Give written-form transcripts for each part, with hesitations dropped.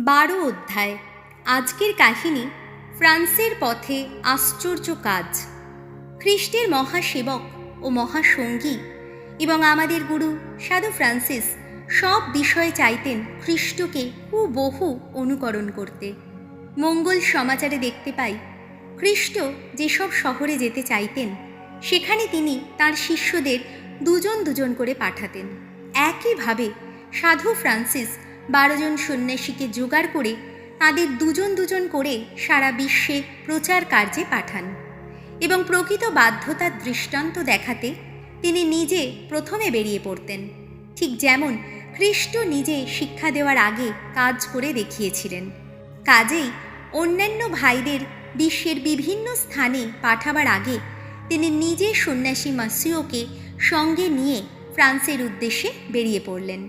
12 অধ্যায়। আজকের কাহিনী ফ্রান্সের পথে আশ্চর্য কাজ। খ্রিস্টের মহাসেবক ও মহাসঙ্গী এবং আমাদের গুরু সাধু ফ্রান্সিস সব বিষয়ে চাইতেন খ্রিস্টকে হুবহু অনুকরণ করতে। মঙ্গল সমাচারে দেখতে পাই, খ্রিস্ট যেসব শহরে যেতে চাইতেন সেখানে তিনি তার শিষ্যদের দুজন দুজন করে পাঠাতেন। একইভাবে সাধু ফ্রান্সিস 12 জন সন্ন্যাসীকে জোগাড় করে তাদের দুজন দুজন করে সারা বিশ্বে প্রচার কার্যে পাঠান এবং প্রকৃত বাধ্যতার দৃষ্টান্ত দেখাতে তিনি নিজে প্রথমে বেরিয়ে পড়তেন, ঠিক যেমন খ্রিস্ট নিজে শিক্ষা দেওয়ার আগে কাজ করে দেখিয়েছিলেন। কাজেই অন্যান্য ভাইদের বিশ্বের বিভিন্ন স্থানে পাঠাবার আগে তিনি নিজে সন্ন্যাসী মাসিওকে সঙ্গে নিয়ে ফ্রান্সের উদ্দেশ্যে বেরিয়ে পড়লেন।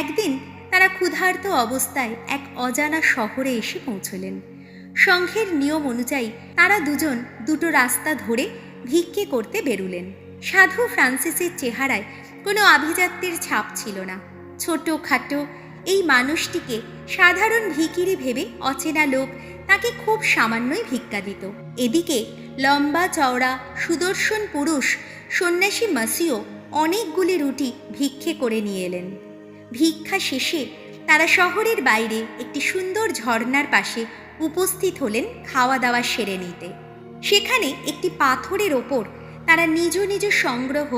একদিন তারা ক্ষুধার্ত অবস্থায় এক অজানা শহরে এসে পৌঁছলেন। সংঘের নিয়ম অনুযায়ী তারা দুজন দুটো রাস্তা ধরে ভিক্ষে করতে বেরুলেন। সাধু ফ্রান্সিসের চেহারায় কোনো আভিজাত্যের ছাপ ছিল না। ছোটোখাটো এই মানুষটিকে সাধারণ ভিখিরি ভেবে অচেনা লোক তাকে খুব সামান্যই ভিক্ষা দিত। এদিকে লম্বা চওড়া সুদর্শন পুরুষ সন্ন্যাসী মাসিও অনেকগুলি রুটি ভিক্ষে করে নিয়ে এলেন। ভিক্ষা শেষে তারা শহরের বাইরে একটি সুন্দর ঝর্ণার পাশে উপস্থিত হলেন খাওয়া দাওয়া সেরে নিতে। সেখানে একটি পাথরের ওপর তারা নিজ নিজ সংগ্রহ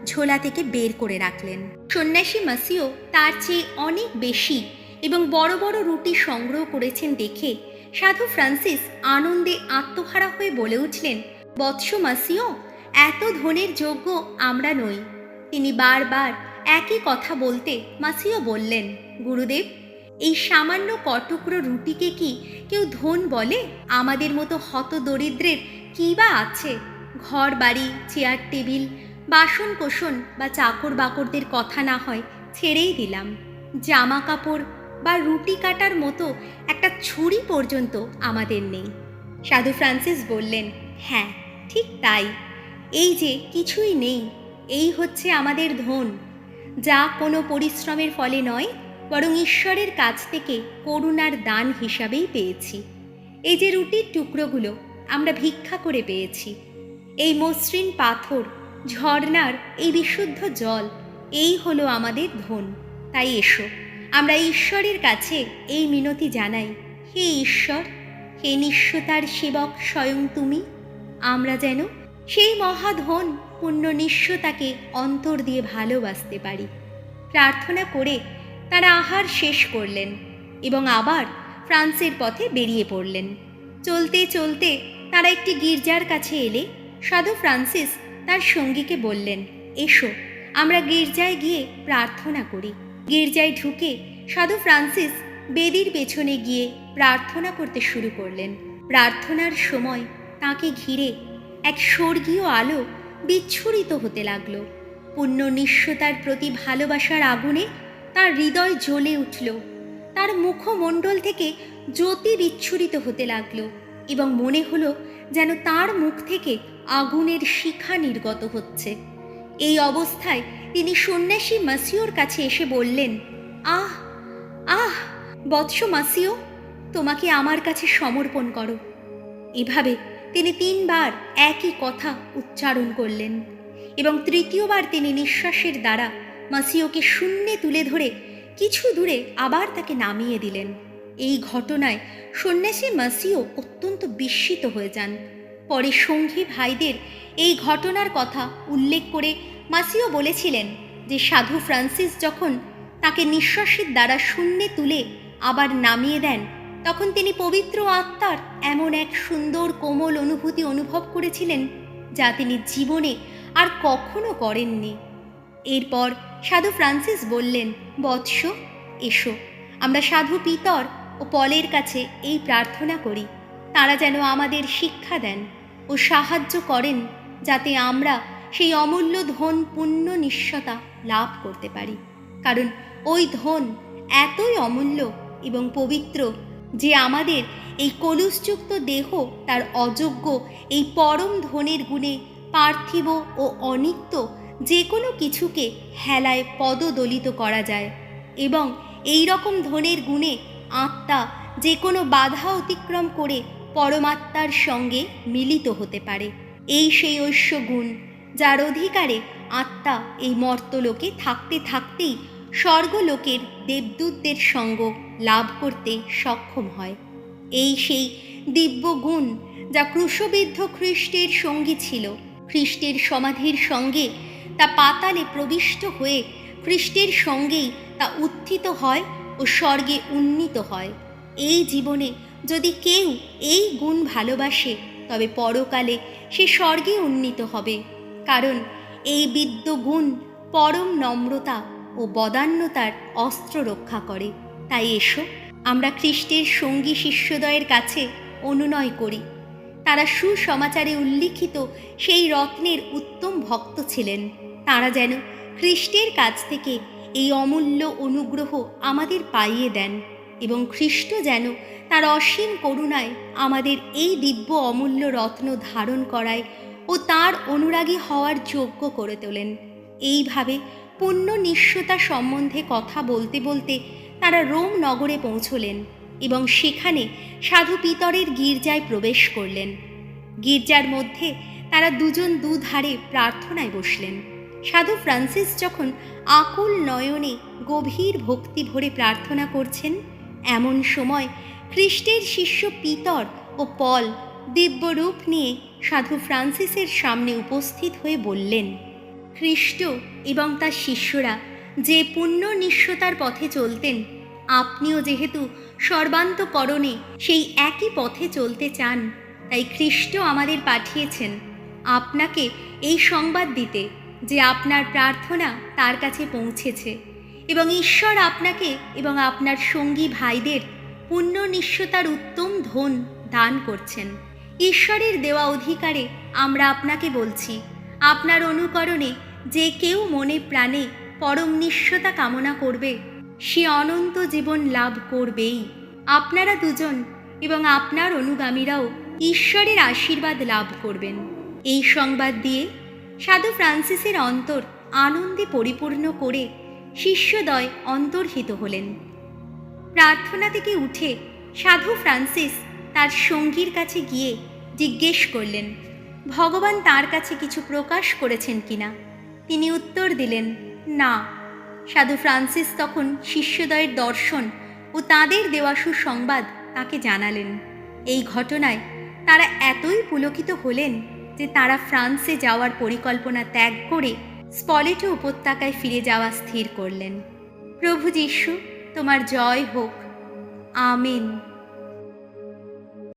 ঝোলা থেকে বের করে রাখলেন। সন্ন্যাসী মাসিও তার চেয়ে অনেক বেশি এবং বড় বড় রুটি সংগ্রহ করেছেন দেখে সাধু ফ্রান্সিস আনন্দে আত্মহারা হয়ে বলে উঠলেন, বৎস মাসিও, এত ধনের যোগ্য আমরা নই। তিনি বারবার একই কথা বলতে মাসিও বললেন, গুরুদেব, এই সামান্য কটুকরো রুটিকে কি কেউ ধন বলে? আমাদের মতো হত দরিদ্রের কী বা আছে? ঘর বাড়ি, চেয়ার টেবিল, বাসন কোসন বা চাকর বাকরদের কথা না হয় ছেড়েই দিলাম, জামা কাপড় বা রুটি কাটার মতো একটা ছুরি পর্যন্ত আমাদের নেই। সাধু ফ্রান্সিস বললেন, হ্যাঁ, ঠিক তাই। এই যে কিছুই নেই, এই হচ্ছে আমাদের ধন, যা কোনো পরিশ্রমের ফলে নয়, বরং ঈশ্বরের কাছ থেকে করুণার দান হিসাবেই পেয়েছি। এই যে রুটির টুকরোগুলো আমরা ভিক্ষা করে পেয়েছি, এই মসৃণ পাথর, ঝর্ণার এই বিশুদ্ধ জল, এই হলো আমাদের ধন। তাই এসো, আমরা ঈশ্বরের কাছে এই মিনতি জানাই, হে ঈশ্বর, হে নিঃস্বতার সেবক স্বয়ং তুমি, আমরা যেন সেই মহাধন পুণ্য নিঃস্বতাকে অন্তর দিয়ে ভালোবাসতে পারি। প্রার্থনা করে তারা আহার শেষ করলেন এবং আবার ফ্রান্সের পথে বেরিয়ে পড়লেন। চলতে চলতে তারা একটি গির্জার কাছে এলে সাধু ফ্রান্সিস তার সঙ্গীকে বললেন, এসো, আমরা গির্জায় গিয়ে প্রার্থনা করি। গির্জায় ঢুকে সাধু ফ্রান্সিস বেদির পেছনে গিয়ে প্রার্থনা করতে শুরু করলেন। প্রার্থনার সময় তাকে ঘিরে এক স্বর্গীয় আলো বিচ্ছুরিত হতে লাগল। পুণ্য নিঃস্বতার প্রতি ভালোবাসার আগুনে তার হৃদয় জ্বলে উঠল। তার মুখমণ্ডল থেকে জ্যোতি বিচ্ছুরিত হতে লাগলো এবং মনে হলো যেন তার মুখ থেকে আগুনের শিখা নির্গত হচ্ছে। এই অবস্থায় তিনি সন্ন্যাসী মাসিওর কাছে এসে বললেন, আহ আহ বৎস মাসিও, তোমাকে আমার কাছে সমর্পণ করো। এভাবে তিনি 3 বার একই কথা উচ্চারণ করলেন এবং তৃতীয়বার তিনি নিঃশ্বাসের দ্বারা মাসিওকে শূন্যে তুলে ধরে কিছু দূরে আবার তাকে নামিয়ে দিলেন। এই ঘটনায় সন্ন্যাসী মাসিও অত্যন্ত বিস্মিত হয়ে যান। পরে সঙ্গী ভাইদের এই ঘটনার কথা উল্লেখ করে মাসিও বলেছিলেন যে সাধু ফ্রান্সিস যখন তাকে নিঃশ্বাসের দ্বারা শূন্যে তুলে আবার নামিয়ে দেন, তখন তিনি পবিত্র আত্মার এমন এক সুন্দর কোমল অনুভূতি অনুভব করেছিলেন যা তিনি জীবনে আর কখনো করেননি। এরপর সাধু ফ্রান্সিস বললেন, বৎস, এসো, আমরা সাধু পিতর ও পলের কাছে এই প্রার্থনা করি, তারা যেন আমাদের শিক্ষা দেন ও সাহায্য করেন যাতে আমরা সেই অমূল্য ধন পুণ্য নিঃস্বতা লাভ করতে পারি। কারণ ওই ধন এতই অমূল্য এবং পবিত্র যে আমাদের এই কলুষযুক্ত দেহ তার অযোগ্য এই পরম ধনের গুণে পার্থিব ও অনিত্য যে কোনো কিছুকে হেলায় পদদলিত করা যায় এবং এই রকম ধনের গুণে আত্মা যে কোনো বাধা অতিক্রম করে পরমাত্মার সঙ্গে মিলিত হতে পারে। এই সেই ঐশ্য গুণ যার অধিকারে আত্মা এই মর্তলোকে থাকতে থাকতেই স্বর্গলোকের দেবদূতদের সঙ্গ লাভ করতে সক্ষম হয়। এই সেই দিব্য গুণ যা ক্রুশবিদ্ধ খ্রিস্টের সঙ্গী ছিল। খ্রিস্টের সমাধির সঙ্গে তা পাতালে প্রবিষ্ট হয়ে খ্রিস্টের সঙ্গেই তা উত্থিত হয় ও স্বর্গে উন্নীত হয়। এই জীবনে যদি কেউ এই গুণ ভালোবাসে তবে পরকালে সে স্বর্গে উন্নীত হবে, কারণ এই বিদ্য গুণ পরম নম্রতা ও বদান্যতার অস্ত্র রক্ষা করে। তাই এসো আমরা খ্রিস্টের সঙ্গী শিষ্যদ্বয়ের কাছে অনুনয় করি। তারা সুসমাচারে উল্লিখিত সেই রত্নের উত্তম ভক্ত ছিলেন। তারা যেন খ্রিস্টের কাছ থেকে এই অমূল্য অনুগ্রহ আমাদের পাইয়ে দেন এবং খ্রিস্ট যেন তার অসীম করুণায় আমাদের এই দিব্য অমূল্য রত্ন ধারণ করায় ও তার অনুরাগী হওয়ার যোগ্য করে তোলেন। এইভাবে পুণ্য নিঃস্বতা সম্বন্ধে কথা বলতে বলতে তারা রোম নগরে পৌঁছলেন এবং সেখানে সাধু পিতরের গির্জায় প্রবেশ করলেন। গির্জার মধ্যে তারা দুজন দুধারে প্রার্থনায় বসলেন। সাধু ফ্রান্সিস যখন আকুল নয়নে গভীর ভক্তি ভরে প্রার্থনা করছেন, এমন সময় খ্রিস্টের শিষ্য পিতর ও পল দিব্যরূপ নিয়ে সাধু ফ্রান্সিসের সামনে উপস্থিত হয়ে বললেন, খ্রিস্ট এবং তার শিষ্যরা যে পুণ্য নিঃস্বতার পথে চলতেন, আপনিও যেহেতু সর্বান্তকরণে সেই একই পথে চলতে চান, তাই খ্রিস্ট আমাদের পাঠিয়েছেন আপনাকে এই সংবাদ দিতে যে আপনার প্রার্থনা তার কাছে পৌঁছেছে এবং ঈশ্বর আপনাকে এবং আপনার সঙ্গী ভাইদের পুণ্য নিঃস্বতার উত্তম ধন দান করছেন। ঈশ্বরের দেওয়া অধিকারে আমরা আপনাকে বলছি, আপনার অনুকরণে যে কেউ মনে প্রাণে পরম নিঃস্বতা কামনা করবে সে অনন্ত জীবন লাভ করবেই। আপনারা দুজন এবং আপনার অনুগামীরাও ঈশ্বরের আশীর্বাদ লাভ করবেন। এই সংবাদ দিয়ে সাধু ফ্রান্সিসের অন্তর আনন্দে পরিপূর্ণ করে শিষ্যদ্বয় অন্তর্হিত হলেন। প্রার্থনা থেকে উঠে সাধু ফ্রান্সিস তার সঙ্গীর কাছে গিয়ে জিজ্ঞেস করলেন, ভগবান তার কাছে কিছু প্রকাশ করেছেন কিনা? তিনি উত্তর দিলেন, না। সাধু ফ্রান্সিস তখন শিষ্যদ্বয়ের দর্শন ও তাদের দেওয়া সুসংবাদ তাকে জানালেন। এই ঘটনায় তারা এতই পুলকিত হলেন যে তারা ফ্রান্সে যাওয়ার পরিকল্পনা ত্যাগ করে স্পলেটো উপত্যকায় ফিরে যাওয়া স্থির করলেন। প্রভু যীশু, তোমার জয় হোক। আমিন।